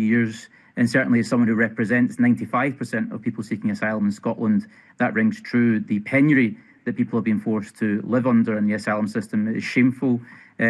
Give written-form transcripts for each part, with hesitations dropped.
years. And certainly as someone who represents 95% of people seeking asylum in Scotland, that rings true. The penury that people have been forced to live under in the asylum system is shameful.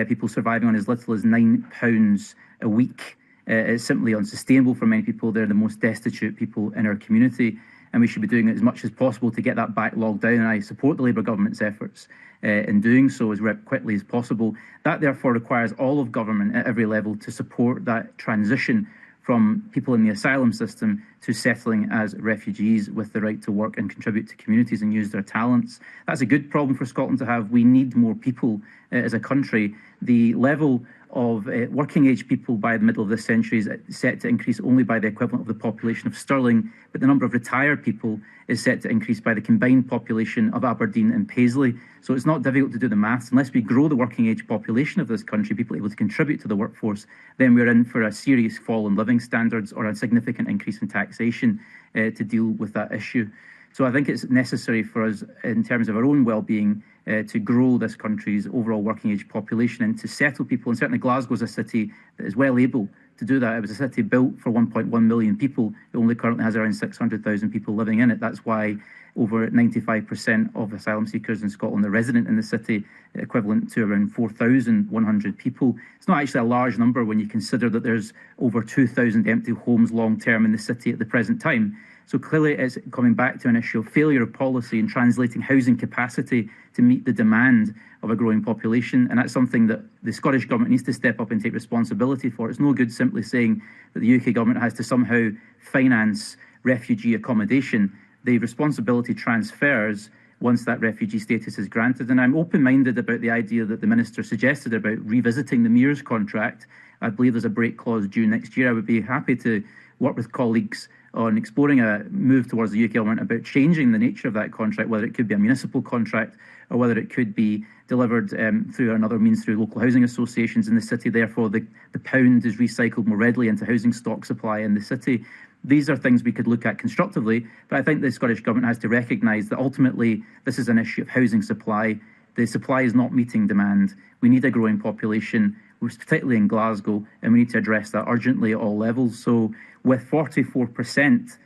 People surviving on as little as £9 a week is simply unsustainable for many people. They're the most destitute people in our community, and we should be doing as much as possible to get that backlog down. And I support the Labour government's efforts in doing so as quickly as possible. That therefore requires all of government at every level to support that transition from people in the asylum system to settling as refugees with the right to work and contribute to communities and use their talents. That's a good problem for Scotland to have. We need more people as a country. The level of working age people by the middle of this century is set to increase only by the equivalent of the population of Stirling, but the number of retired people is set to increase by the combined population of Aberdeen and Paisley. So it's not difficult to do the maths. Unless we grow the working age population of this country, people able to contribute to the workforce, then we're in for a serious fall in living standards or a significant increase in taxation to deal with that issue. So I think it's necessary for us, in terms of our own well-being, to grow this country's overall working age population and to settle people. And certainly Glasgow is a city that is well able to do that. It was a city built for 1.1 million people. It only currently has around 600,000 people living in it. That's why over 95% of asylum seekers in Scotland are resident in the city, equivalent to around 4,100 people. It's not actually a large number when you consider that there's over 2,000 empty homes long-term in the city at the present time. So clearly it's coming back to an issue of failure of policy and translating housing capacity to meet the demand of a growing population. And that's something that the Scottish Government needs to step up and take responsibility for. It's no good simply saying that the UK Government has to somehow finance refugee accommodation. The responsibility transfers once that refugee status is granted. And I'm open-minded about the idea that the Minister suggested about revisiting the Mears contract. I believe there's a break clause due next year. I would be happy to work with colleagues on exploring a move towards the UK Government about changing the nature of that contract, whether it could be a municipal contract or whether it could be delivered through another means through local housing associations in the city. Therefore, the pound is recycled more readily into housing stock supply in the city. These are things we could look at constructively, but I think the Scottish Government has to recognise that ultimately this is an issue of housing supply. The supply is not meeting demand. We need a growing population, particularly in Glasgow, and we need to address that urgently at all levels. So with 44%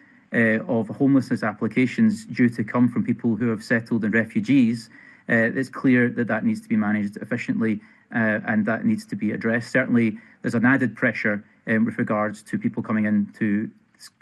of homelessness applications due to come from people who have settled in refugees, it's clear that that needs to be managed efficiently and that needs to be addressed. Certainly, there's an added pressure with regards to people coming into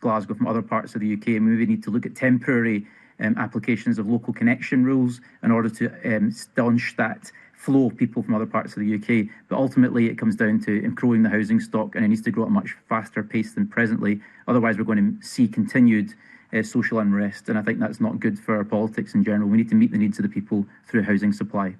Glasgow from other parts of the UK, and we maybe need to look at temporary applications of local connection rules in order to staunch that flow of people from other parts of the UK. But ultimately, it comes down to growing the housing stock, and it needs to grow at a much faster pace than presently. Otherwise, we're going to see continued social unrest, and I think that's not good for our politics in general. We need to meet the needs of the people through housing supply.